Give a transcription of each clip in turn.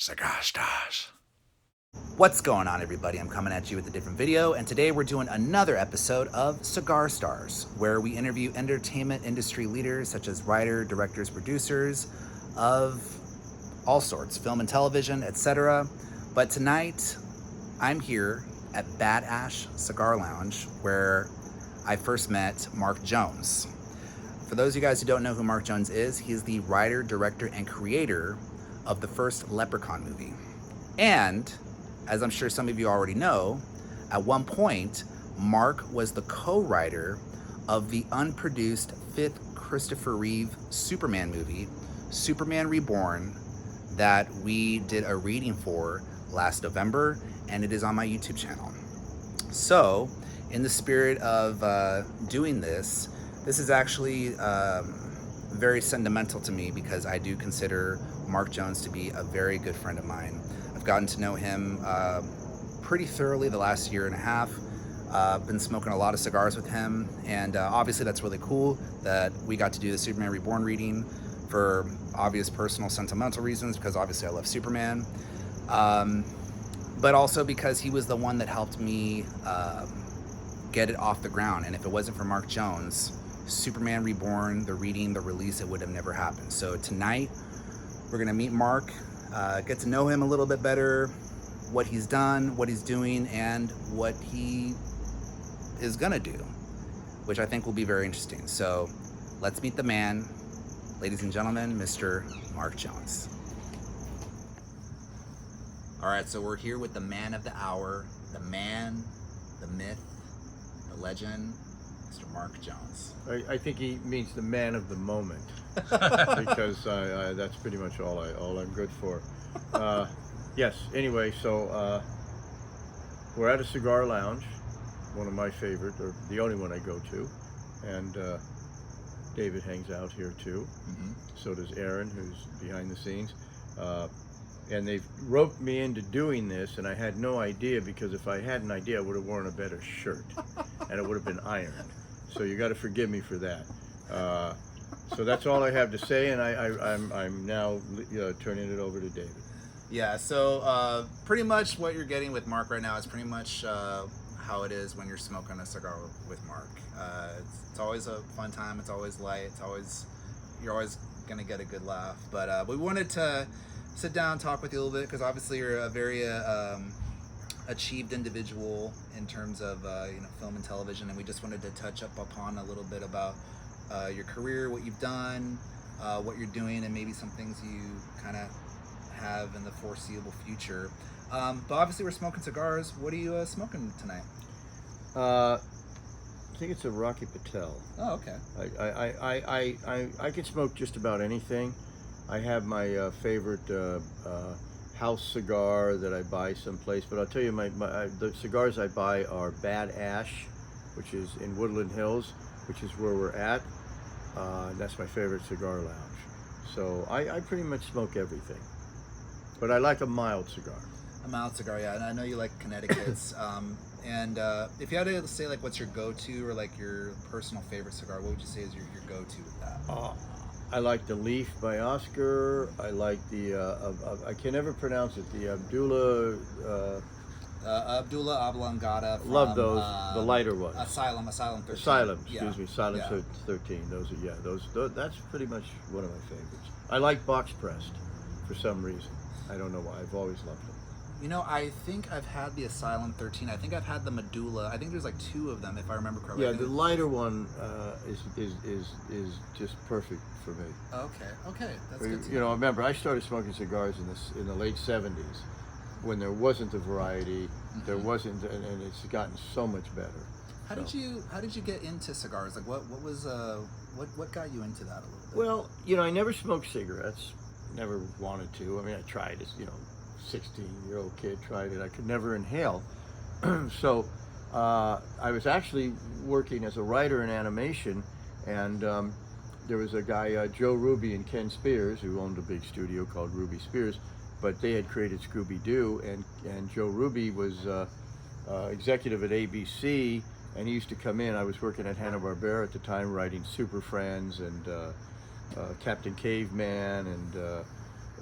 Cigar Stars. What's going on, everybody? I'm coming at you with a different video, and today we're doing another episode of Cigar Stars, where we interview entertainment industry leaders such as writers, directors, producers of all sorts, film and television, etc. But tonight, I'm here at Bad Ash Cigar Lounge, where I first met Mark Jones. For those of you guys who don't know who Mark Jones is, he's the writer, director, and creator of the first Leprechaun movie. And, as I'm sure some of you already know, at one point, Mark was the co-writer of the unproduced fifth Christopher Reeve Superman movie, Superman Reborn, that we did a reading for last November, and it is on my YouTube channel. So, in the spirit of doing this is actually very sentimental to me because I do consider Mark Jones to be a very good friend of mine. I've gotten to know him pretty thoroughly the last year and a half. Been smoking a lot of cigars with him, and obviously that's really cool that we got to do the Superman Reborn reading for obvious personal sentimental reasons, because obviously I love Superman, but also because he was the one that helped me get it off the ground. And if it wasn't for Mark Jones, Superman Reborn, the reading, the release, it would have never happened. So tonight we're gonna meet Mark, get to know him a little bit better, what he's done, what he's doing, and what he is gonna do, which I think will be very interesting. So let's meet the man, ladies and gentlemen, Mr. Mark Jones. All right, so we're here with the man of the hour, the man, the myth, the legend, Mr. Mark Jones. I think he means the man of the moment, because that's pretty much all I'm good for. Yes. Anyway, so we're at a cigar lounge, one of my favorite, or the only one I go to, and David hangs out here too. Mm-hmm. So does Aaron, who's behind the scenes. And they've roped me into doing this, and I had no idea, because if I had an idea, I would have worn a better shirt, and it would have been ironed. So you got to forgive me for that. So that's all I have to say, and I'm now turning it over to David. Yeah. So pretty much what you're getting with Mark right now is pretty much how it is when you're smoking a cigar with Mark. It's always a fun time. It's always light. You're always gonna get a good laugh. But we wanted to sit down, talk with you a little bit, because obviously you're a very achieved individual in terms of film and television, and we just wanted to touch up upon a little bit about your career, what you've done, what you're doing, and maybe some things you kind of have in the foreseeable future. But obviously we're smoking cigars. What are you smoking tonight? I think it's a Rocky Patel. Oh, okay. I can smoke just about anything. I have my favorite house cigar that I buy someplace, but I'll tell you, the cigars I buy are Bad Ash, which is in Woodland Hills, which is where we're at. That's my favorite cigar lounge. So I pretty much smoke everything, but I like a mild cigar. A mild cigar, yeah. And I know you like Connecticut's. And if you had to say, like, what's your go-to or like your personal favorite cigar, what would you say is your go-to with that? I like the Leaf by Oscar. I like the I can never pronounce it. The Abdullah Oblongata. Love those. The lighter ones. Asylum 13. Asylum. Excuse me. Asylum 13. Those. That's pretty much one of my favorites. I like box pressed for some reason. I don't know why. I've always loved them. You know, I think I've had the Asylum 13. I think I've had the Medulla. I think there's like two of them, if I remember correctly. Yeah, the lighter one is just perfect for me. Okay, that's good to know. Remember, I started smoking cigars in the late '70s, when there wasn't a variety. Mm-hmm. There wasn't, and it's gotten so much better. How did you get into cigars? Like, what got you into that a little bit? Well, I never smoked cigarettes. Never wanted to. I mean, I tried it. 16-year-old kid tried it. I could never inhale. So I was actually working as a writer in animation, and there was a guy, Joe Ruby and Ken Spears, who owned a big studio called Ruby Spears, but they had created Scooby-Doo, and Joe Ruby was executive at ABC, and he used to come in. I was working at Hanna-Barbera at the time, writing Super Friends and Captain Caveman and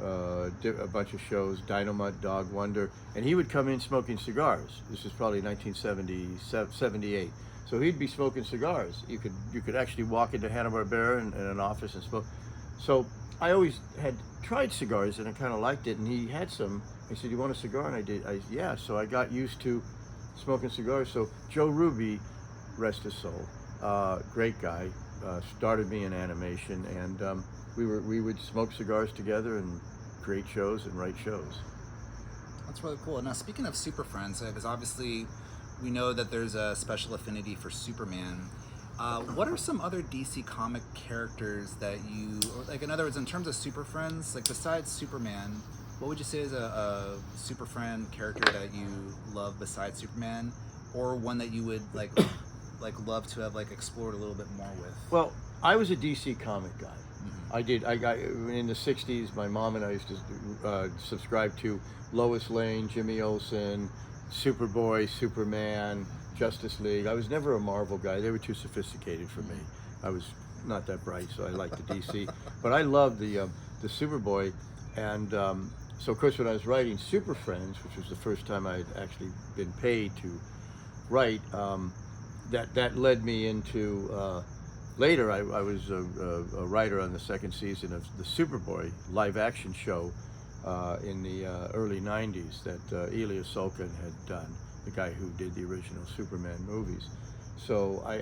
a bunch of shows, Dynamite, Dog Wonder, and he would come in smoking cigars. This is probably 1978. So he'd be smoking cigars. You could actually walk into Hanna-Barbera in an office and smoke. So I always had tried cigars and I kind of liked it. And he had some. He said, "You want a cigar?" And I did. Yeah. So I got used to smoking cigars. So Joe Ruby, rest his soul, great guy, started me in animation, and we would smoke cigars together and create shows and write shows. That's really cool. Now, speaking of Super Friends, because obviously we know that there's a special affinity for Superman. What are some other DC comic characters that you, or like in other words, in terms of Super Friends, like besides Superman, what would you say is a Super Friend character that you love besides Superman, or one that you would like love to have like explored a little bit more with? Well, I was a DC comic guy. I got in the '60s. My mom and I used to subscribe to Lois Lane, Jimmy Olsen, Superboy, Superman, Justice League. I was never a Marvel guy. They were too sophisticated for me. I was not that bright, so I liked the DC. But I loved the Superboy, and so of course when I was writing Super Friends, which was the first time I'd actually been paid to write, that led me into. Later, I was a writer on the second season of the Superboy live-action show in the early '90s that Elias Salkin had done, the guy who did the original Superman movies. So I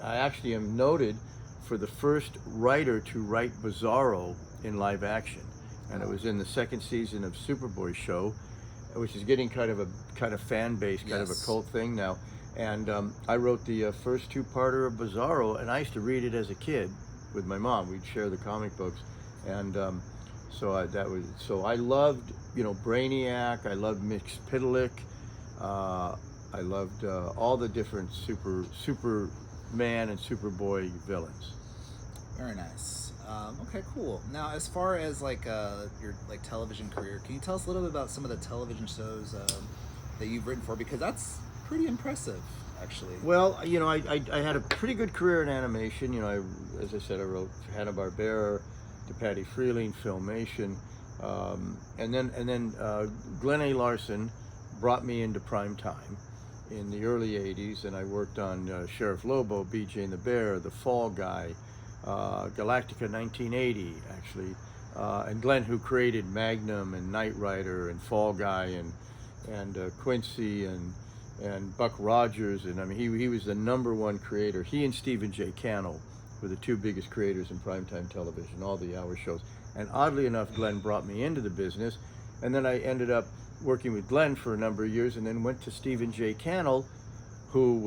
actually am noted for the first writer to write Bizarro in live action, and it was in the second season of Superboy show, which is getting kind of fan base, kind of a cult thing now. And I wrote the first two-parter of Bizarro, and I used to read it as a kid with my mom. We'd share the comic books, and so I loved, Brainiac. I loved Mxyzptlk. I loved all the different Superman and Superboy villains. Very nice. Okay, cool. Now, as far as like your like television career, can you tell us a little bit about some of the television shows that you've written for? Because that's pretty impressive, actually. Well, I had a pretty good career in animation. As I said, I wrote for Hanna-Barbera, to Patty Freeling, Filmation, and then Glenn A. Larson brought me into prime time in the early '80s, and I worked on Sheriff Lobo, BJ and the Bear, The Fall Guy, Galactica 1980, actually, and Glenn, who created Magnum and Knight Rider and Fall Guy and Quincy and Buck Rogers, and I mean he was the #1 creator. He and Stephen J. Cannell were the two biggest creators in primetime television, all the hour shows. And oddly enough, Glenn brought me into the business, and then I ended up working with Glenn for a number of years, and then went to Stephen J. Cannell, who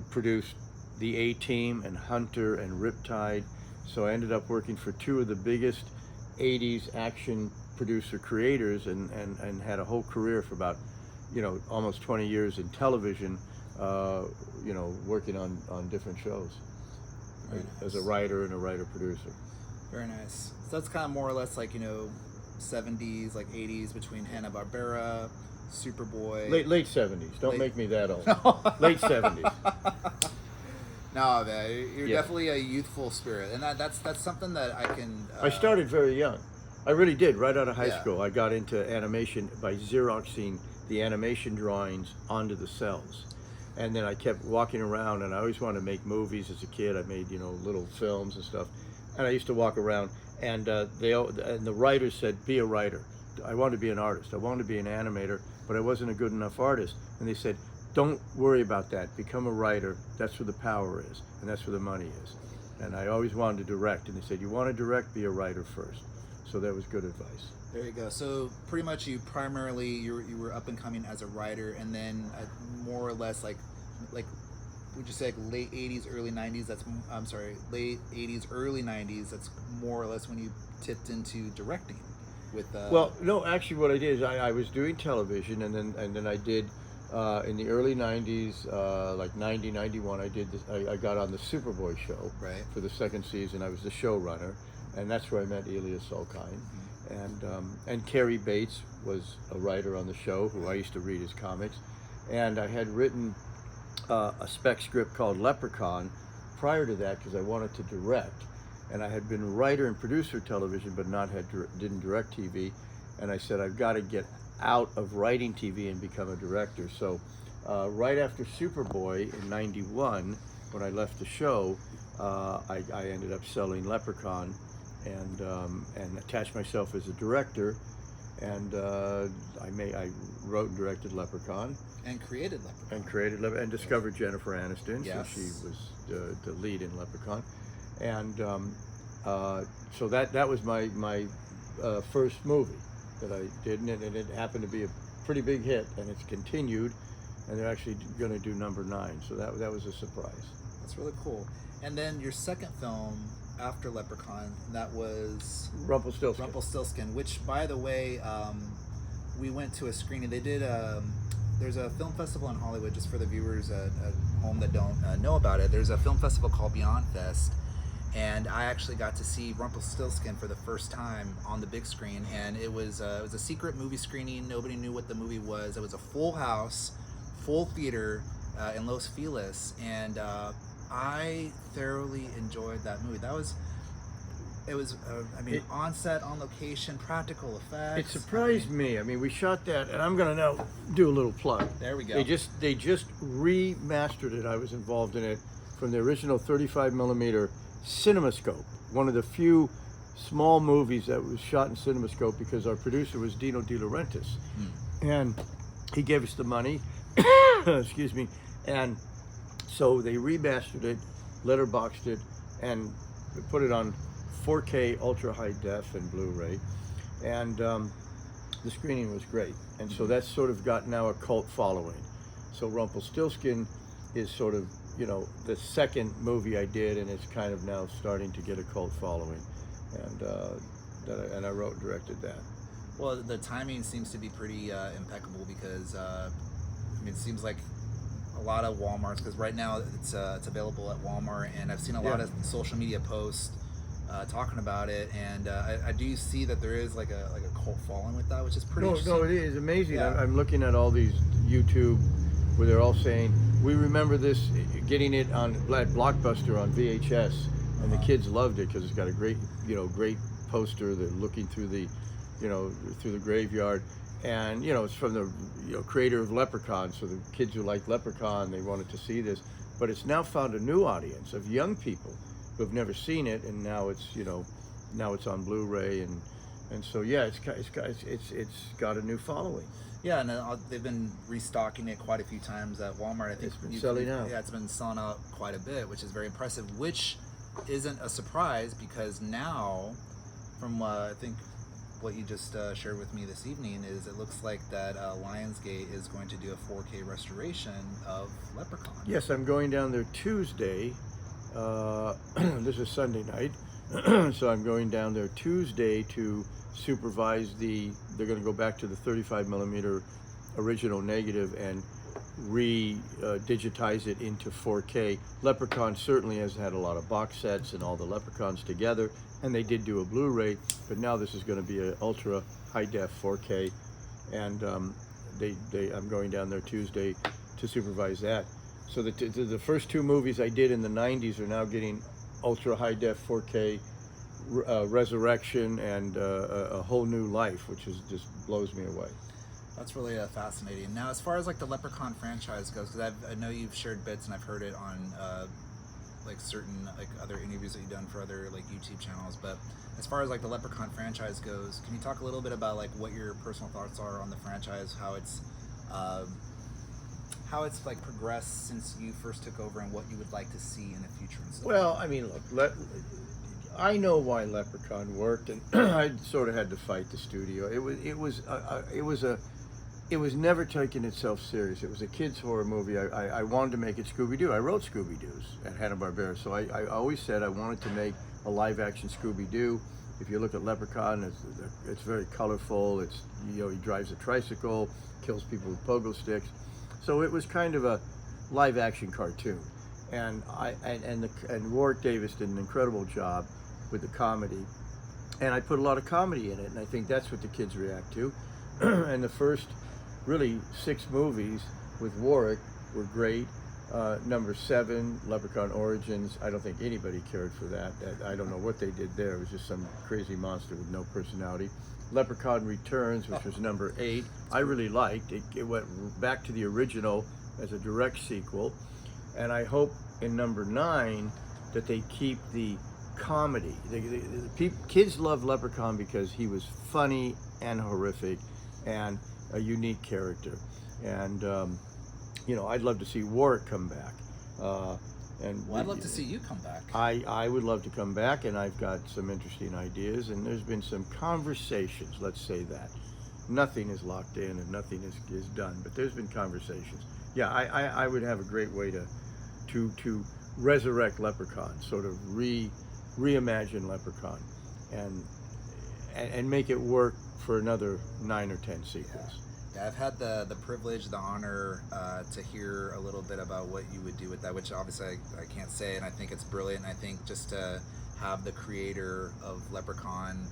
produced the A-Team and Hunter and Riptide. So I ended up working for two of the biggest '80s action producer creators, and had a whole career for about almost 20 years in television, working on different shows as a writer and a writer-producer. Very nice. So that's kind of more or less like, 70s, like 80s between Hanna-Barbera, Superboy. Late 70s. Don't make me that old. Late 70s. No, man, you're definitely a youthful spirit, and that's something that I can. I started very young. I really did. Right out of high school, I got into animation by Xeroxing the animation drawings onto the cells, and then I kept walking around. And I always wanted to make movies as a kid. I made little films and stuff, and I used to walk around. And the writers said, "Be a writer." I wanted to be an artist. I wanted to be an animator, but I wasn't a good enough artist. And they said, "Don't worry about that. Become a writer. That's where the power is, and that's where the money is." And I always wanted to direct, and they said, "You want to direct? Be a writer first." So that was good advice. There you go. So pretty much you were up and coming as a writer, and then more or less like would you say like late 80s, early 90s? Late 80s, early 90s. That's more or less when you tipped into directing. Well, no, actually, what I did is I was doing television, and then I did in the early '90s, like 90, 91. I got on the Superboy show for the second season. I was the showrunner, and that's where I met Elias Salkin. And Cary Bates was a writer on the show who I used to read his comics, and I had written a spec script called Leprechaun prior to that because I wanted to direct, and I had been a writer and producer of television, but didn't direct TV. And I said, I've got to get out of writing TV and become a director. So right after Superboy in '91, when I left the show, I ended up selling Leprechaun and attached myself as a director. And I wrote and directed Leprechaun. And created Leprechaun. And discovered Jennifer Aniston. Yes. So she was the lead in Leprechaun. And so that was my first movie that I did, and it happened to be a pretty big hit, and it's continued, and they're actually going to do number 9. So that was a surprise. That's really cool. And then your second film after Leprechaun, that was Rumpelstiltskin. Which, by the way, we went to a screening. They did. There's a film festival in Hollywood, just for the viewers at home that don't know about it. There's a film festival called Beyond Fest, and I actually got to see Rumpelstiltskin for the first time on the big screen, and it was a secret movie screening. Nobody knew what the movie was. It was a full house, full theater in Los Feliz, and I thoroughly enjoyed that movie. It was on set, on location, practical effects. It surprised me. I mean, we shot that, and I'm going to now do a little plug. There we go. They just remastered it. I was involved in it from the original 35 millimeter CinemaScope, one of the few small movies that was shot in CinemaScope, because our producer was Dino De Laurentiis, and he gave us the money. Excuse me. And so they remastered it, letterboxed it, and put it on 4K ultra high def and Blu-ray, and the screening was great, and so that's sort of got now a cult following. So Rumpelstiltskin is sort of, the second movie I did, and it's kind of now starting to get a cult following, and I wrote and directed that. Well, the timing seems to be pretty impeccable, because it seems like a lot of Walmarts, because right now it's available at Walmart, and I've seen a lot of social media posts talking about it, and I do see that there is like a cult following with that, which is pretty interesting. No, it is amazing. Yeah. I'm looking at all these YouTube where they're all saying, we remember this, getting it on Blockbuster on VHS, and the kids loved it because it's got a great poster. They're looking through the through the graveyard, and it's from the creator of Leprechaun, so the kids who like Leprechaun, they wanted to see this, but it's now found a new audience of young people who have never seen it, and now it's on Blu-ray, and so it's got a new following. Yeah, and they've been restocking it quite a few times at Walmart. I think it's been selling out. Yeah, it's been selling out quite a bit, which is very impressive, which isn't a surprise, because now, from I think what you just shared with me this evening, is it looks like that Lionsgate is going to do a 4K restoration of Leprechaun. Yes, I'm going down there Tuesday. This is Sunday night, so I'm going down there Tuesday to supervise they're going to go back to the 35 millimeter original negative and digitize it into 4K. Leprechaun certainly has had a lot of box sets and all the Leprechauns together, and they did do a Blu-ray, but now this is going to be an ultra high def 4K, and I'm going down there Tuesday to supervise that. So the first 2 movies I did in the 90s are now getting ultra high def 4K resurrection and a whole new life, which just blows me away. That's really fascinating. Now, as far as like the Leprechaun franchise goes, because I know you've shared bits, and I've heard it on like certain like other interviews that you've done for other like YouTube channels, but as far as like the Leprechaun franchise goes, can you talk a little bit about like what your personal thoughts are on the franchise, how it's like progressed since you first took over, and what you would like to see in the future and stuff? Well, I mean, look, I know why Leprechaun worked, and I sort of had to fight the studio. It was never taking itself serious. It was a kids' horror movie. I wanted to make it Scooby-Doo. I wrote Scooby-Doo's at Hanna-Barbera, so I always said I wanted to make a live-action Scooby-Doo. If you look at Leprechaun, it's very colorful. It's he drives a tricycle, kills people with pogo sticks. So it was kind of a live-action cartoon, and Warwick Davis did an incredible job with the comedy, and I put a lot of comedy in it, and I think that's what the kids react to. And the first really 6 movies with Warwick were great, Number 7, Leprechaun Origins. I don't think anybody cared for that. I don't know what they did there. It was just some crazy monster with no personality. Leprechaun Returns, which was number 8. I really liked it. It went back to the original as a direct sequel. And I hope in number 9 that they keep the comedy. Kids love Leprechaun because he was funny and horrific and a unique character. And you know, I'd love to see Warwick come back. Well, I'd love to see you come back. I would love to come back, and I've got some interesting ideas, and there's been some conversations, let's say that. Nothing is locked in and nothing is done, but there's been conversations. Yeah, I would have a great way to resurrect Leprechaun, sort of reimagine Leprechaun, and make it work for another 9 or 10 sequels. Yeah, I've had the privilege, the honor to hear a little bit about what you would do with that, which obviously I can't say, and I think it's brilliant. And I think just to have the creator of Leprechaun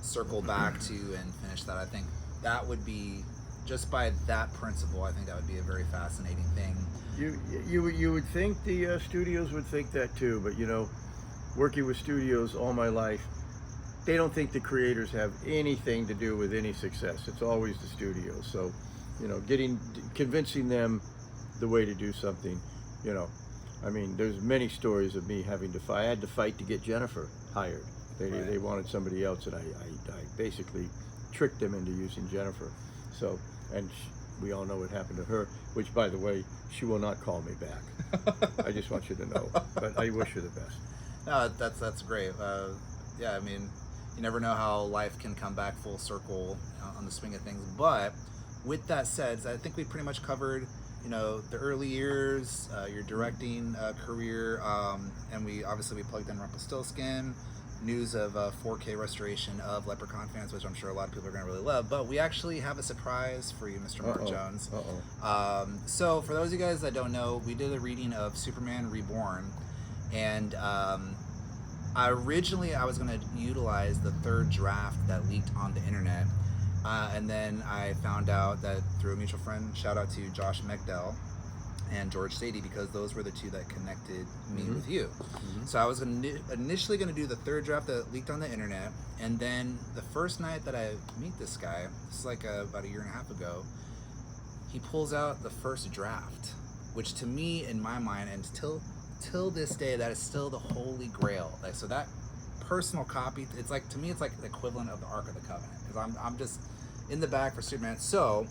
circle back to and finish that, I think that would be, just by that principle, I think that would be a very fascinating thing. You would think the studios would think that too, but you know, working with studios all my life, they don't think the creators have anything to do with any success. It's always the studios. So, you know, convincing them the way to do something, you know, I mean, there's many stories of me having to fight. I had to fight to get Jennifer hired. They wanted somebody else, and I basically tricked them into using Jennifer. So, and we all know what happened to her, which, by the way, she will not call me back. I just want you to know, but I wish her the best. No, that's great. Yeah, I mean, you never know how life can come back full circle on the swing of things. But with that said, I think we pretty much covered, you know, the early years, your directing career, and we plugged in Rumpelstiltskin, news of 4K restoration of Leprechaun Fans, which I'm sure a lot of people are going to really love. But we actually have a surprise for you, Mr. Mark Jones. So for those of you guys that don't know, we did a reading of Superman Reborn, and originally I was going to utilize the 3rd draft that leaked on the internet, and then I found out that through a mutual friend, shout out to Josh Megdell and George Sadie, because those were the 2 that connected me with you. So I was initially going to do the 3rd draft that leaked on the internet, and then the first night that I meet this guy, this is like about a year and a half ago, he pulls out the 1st draft, which to me, in my mind, and till this day, that is still the holy grail. Like, so that personal copy, it's like, to me, it's like the equivalent of the Ark of the Covenant, because I'm just in the bag for Superman. So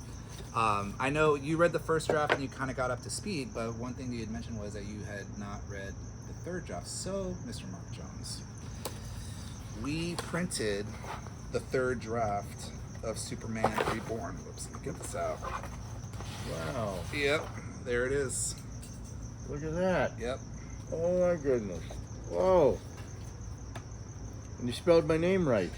I know you read the 1st draft and you kind of got up to speed, but one thing that you had mentioned was that you had not read the 3rd draft. So, Mr. Mark Jones, we printed the 3rd draft of Superman Reborn. Whoops, let me get this out. Wow. Yep, there it is. Look at that. Yep. Oh my goodness. Whoa. And you spelled my name right.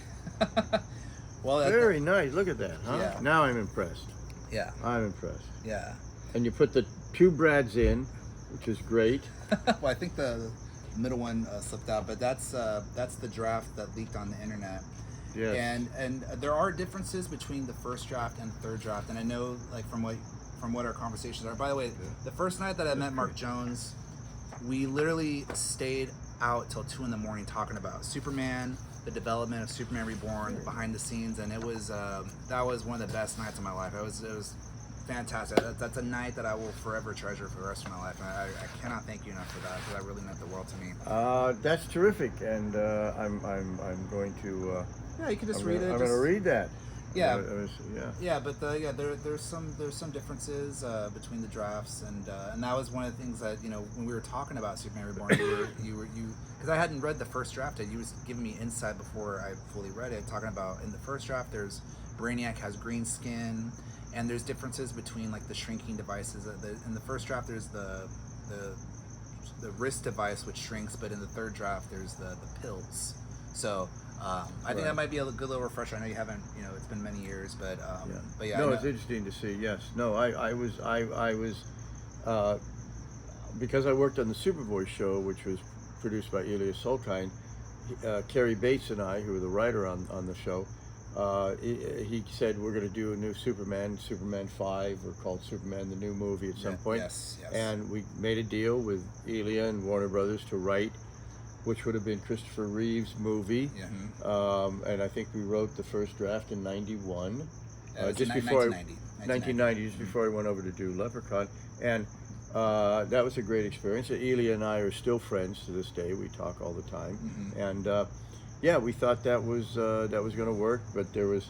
Well, very nice. Look at that, huh? Yeah. Now I'm impressed. Yeah. I'm impressed. Yeah. And you put the 2 Brads in, which is great. Well, I think the middle one slipped out, but that's the draft that leaked on the internet. Yes. And there are differences between the 1st draft and the 3rd draft, and I know, like, from what our conversations are. By the way, the first night that I met Mark Jones, we literally stayed out till 2 in the morning talking about Superman, the development of Superman Reborn, behind the scenes, and it was that was one of the best nights of my life. It was fantastic. That's a night that I will forever treasure for the rest of my life, and I cannot thank you enough for that, because that really meant the world to me. That's terrific, and I'm going to. Yeah, you can just read it. I'm going to read that. Yeah, yeah. Yeah, but there's some differences between the drafts, and that was one of the things that, you know, when we were talking about Superman Reborn, you because I hadn't read the 1st draft yet. You was giving me insight before I fully read it, talking about in the 1st draft there's Brainiac has green skin, and there's differences between, like, the shrinking devices. In the 1st draft there's the wrist device which shrinks, but in the 3rd draft there's the pills. So I think that might be a good little refresher. I know you haven't, you know, it's been many years, but yeah. No, it's interesting to see. Yes. No, I was because I worked on the Superboy show, which was produced by Elias Solkine. Carrie Bates and I, who were the writer on the show, he said we're going to do a new Superman 5, or called Superman the New Movie at some point. Yes, yes. And we made a deal with Elia and Warner Brothers to write, which would have been Christopher Reeve's movie. Yeah. And I think we wrote the first draft in '91, just before 1990, just before I went over to do Leprechaun. And that was a great experience. Elia and I are still friends to this day. We talk all the time. And yeah, we thought that was going to work, but there was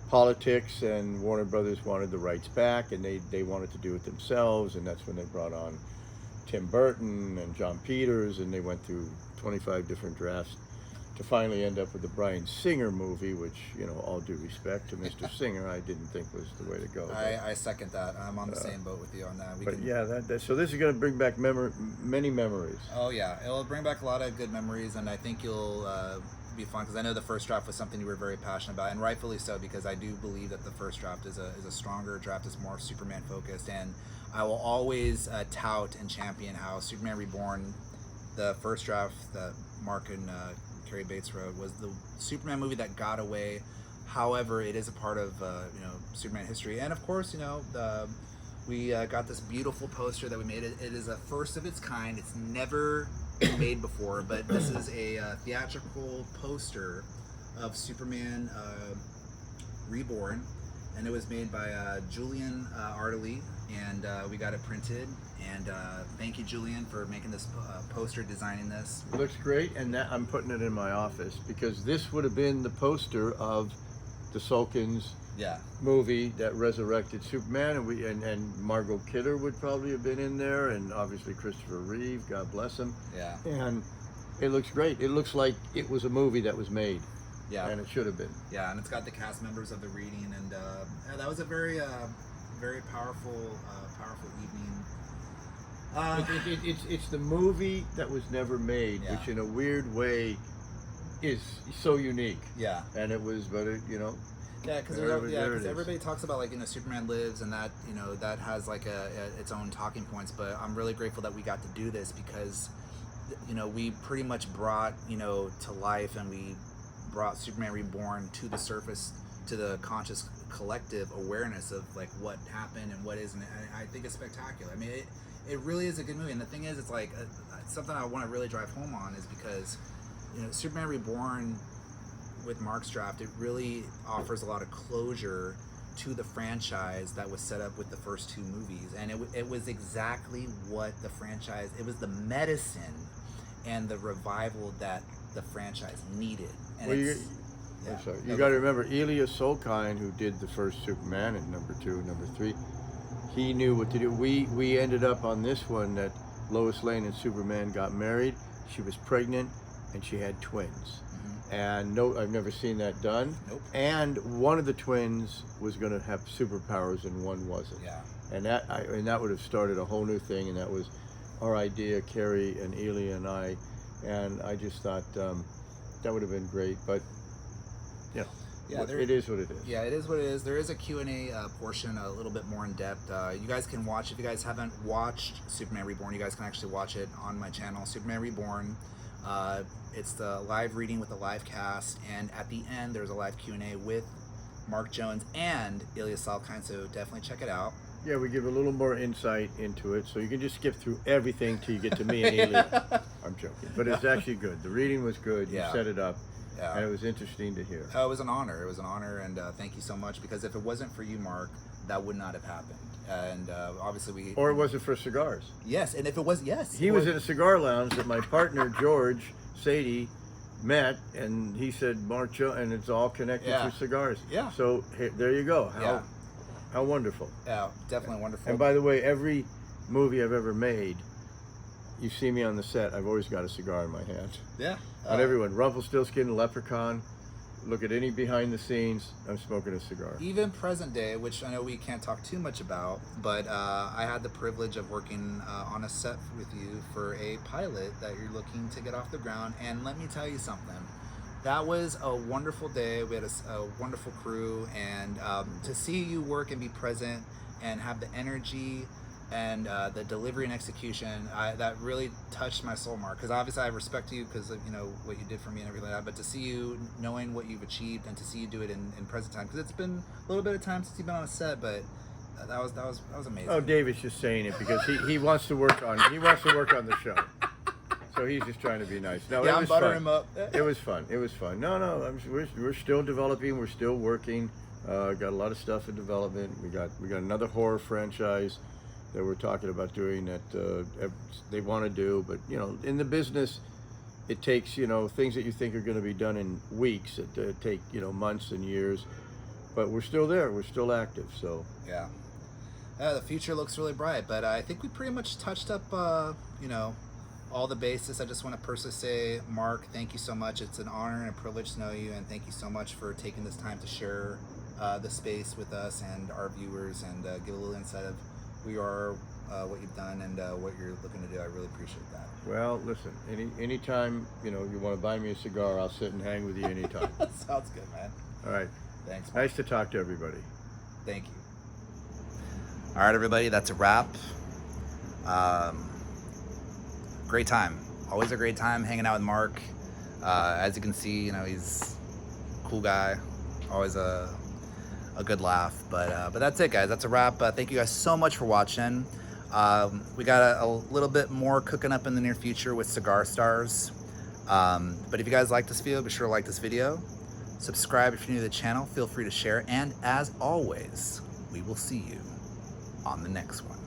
politics, and Warner Brothers wanted the rights back, and they wanted to do it themselves, and that's when they brought on Tim Burton and John Peters, and they went through 25 different drafts to finally end up with the Bryan Singer movie, which, you know, all due respect to Mr. Singer, I didn't think was the way to go. I second that. I'm on the same boat with you on that. Yeah, so this is going to bring back many memories. Oh yeah, it'll bring back a lot of good memories, and I think you'll be fun, because I know the first draft was something you were very passionate about, and rightfully so, because I do believe that the first draft is a stronger draft, is more Superman focused, and I will always tout and champion how Superman Reborn, the first draft that Mark and Carrie Bates wrote, was the Superman movie that got away. However, it is a part of Superman history, and of course, we got this beautiful poster that we made. It is a first of its kind. It's never been made before, but this is a theatrical poster of Superman Reborn, and it was made by Julian Artley, and we got it printed. And thank you, Julian, for making this poster, designing this. It looks great, and I'm putting it in my office, because this would have been the poster of the Sulkins movie that resurrected Superman, and Margot Kidder would probably have been in there, and obviously Christopher Reeve, God bless him. Yeah. And it looks great. It looks like it was a movie that was made. Yeah. And it should have been. Yeah, and it's got the cast members of the reading, and that was a very, very powerful evening. It's the movie that was never made, which in a weird way is so unique. Yeah. And it was, but it, yeah, because everybody talks about, like, Superman Lives, and that that has like its own talking points. But I'm really grateful that we got to do this, because we pretty much brought to life, and we brought Superman Reborn to the surface, to the conscious collective awareness of like what happened and what isn't. And I think it's spectacular. I mean, it really is a good movie. And the thing is, it's like something I want to really drive home on, is because Superman Reborn, with Mark's draft, it really offers a lot of closure to the franchise that was set up with the first two movies, and it was exactly what the franchise, it was the medicine and the revival that the franchise needed. And you got to remember, Elia Solkine, who did the first Superman in number 2 and number 3, he knew what to do. We ended up on this one that Lois Lane and Superman got married. She was pregnant, and she had twins. And no, I've never seen that done. Nope. And one of the twins was going to have superpowers, and one wasn't. Yeah. And that would have started a whole new thing. And that was our idea, Carrie and Elia and I. And I just thought that would have been great. But it is what it is. Yeah, it is what it is. There is a Q&A portion a little bit more in depth. You guys can watch, if you guys haven't watched Superman Reborn, you guys can actually watch it on my channel, Superman Reborn. It's the live reading with the live cast, and at the end there's a live Q&A with Mark Jones and Ilya Salkind, so definitely check it out. Yeah, we give a little more insight into it, so you can just skip through everything till you get to me and Ilya. I'm joking, but it's actually good. The reading was good. You set it up, and it was interesting to hear. It was an honor. It was an honor, and thank you so much, because if it wasn't for you, Mark, that would not have happened. And obviously Or it wasn't for cigars. Yes, and if it was, He was in a cigar lounge that my partner, George Sadie, met, and he said, Mark Jones, and it's all connected to cigars. Yeah. So there you go. How wonderful. Yeah, definitely wonderful. And by the way, every movie I've ever made, you see me on the set, I've always got a cigar in my hand. Yeah. On everyone. Rumpelstiltskin, Leprechaun. Look at any behind the scenes, I'm smoking a cigar. Even present day, which I know we can't talk too much about, but I had the privilege of working on a set with you for a pilot that you're looking to get off the ground. And let me tell you something. That was a wonderful day. We had a wonderful crew, and to see you work and be present and have the energy and the delivery and execution, that really touched my soul, Mark. Because obviously I respect you because of, you know, what you did for me and everything like that. But to see you knowing what you've achieved and to see you do it in present time, because it's been a little bit of time since you've been on a set, but that was amazing. Oh, David's just saying it because he wants to work on the show. So he's just trying to be nice. No, yeah, it I'm was buttering fun. him up. It was fun. It was fun. No, we're still developing. We're still working. Got a lot of stuff in development. We got another horror franchise that we're talking about doing that they want to do. But you know, in the business, it takes, you know, things that you think are going to be done in weeks that take, you know, months and years. But we're still there. We're still active. So yeah. The future looks really bright, but I think we pretty much touched up, you know, all the bases. I just want to personally say, Mark, thank you so much. It's an honor and a privilege to know you, and thank you so much for taking this time to share the space with us and our viewers, and give a little insight of who you are, what you've done, and what you're looking to do. I really appreciate that. well, listen, anytime, you know, you want to buy me a cigar, I'll sit and hang with you anytime. Sounds good, man. All right. Thanks, Mark. Nice to talk to everybody. Thank you. All right, everybody, that's a wrap. Great time. Always a great time hanging out with Mark. As you can see, you know, he's a cool guy. Always a good laugh. But that's it, guys. That's a wrap. Thank you guys so much for watching. We got a little bit more cooking up in the near future with Cigar Stars. But if you guys like this video, be sure to like this video. Subscribe if you're new to the channel. Feel free to share. And as always, we will see you on the next one.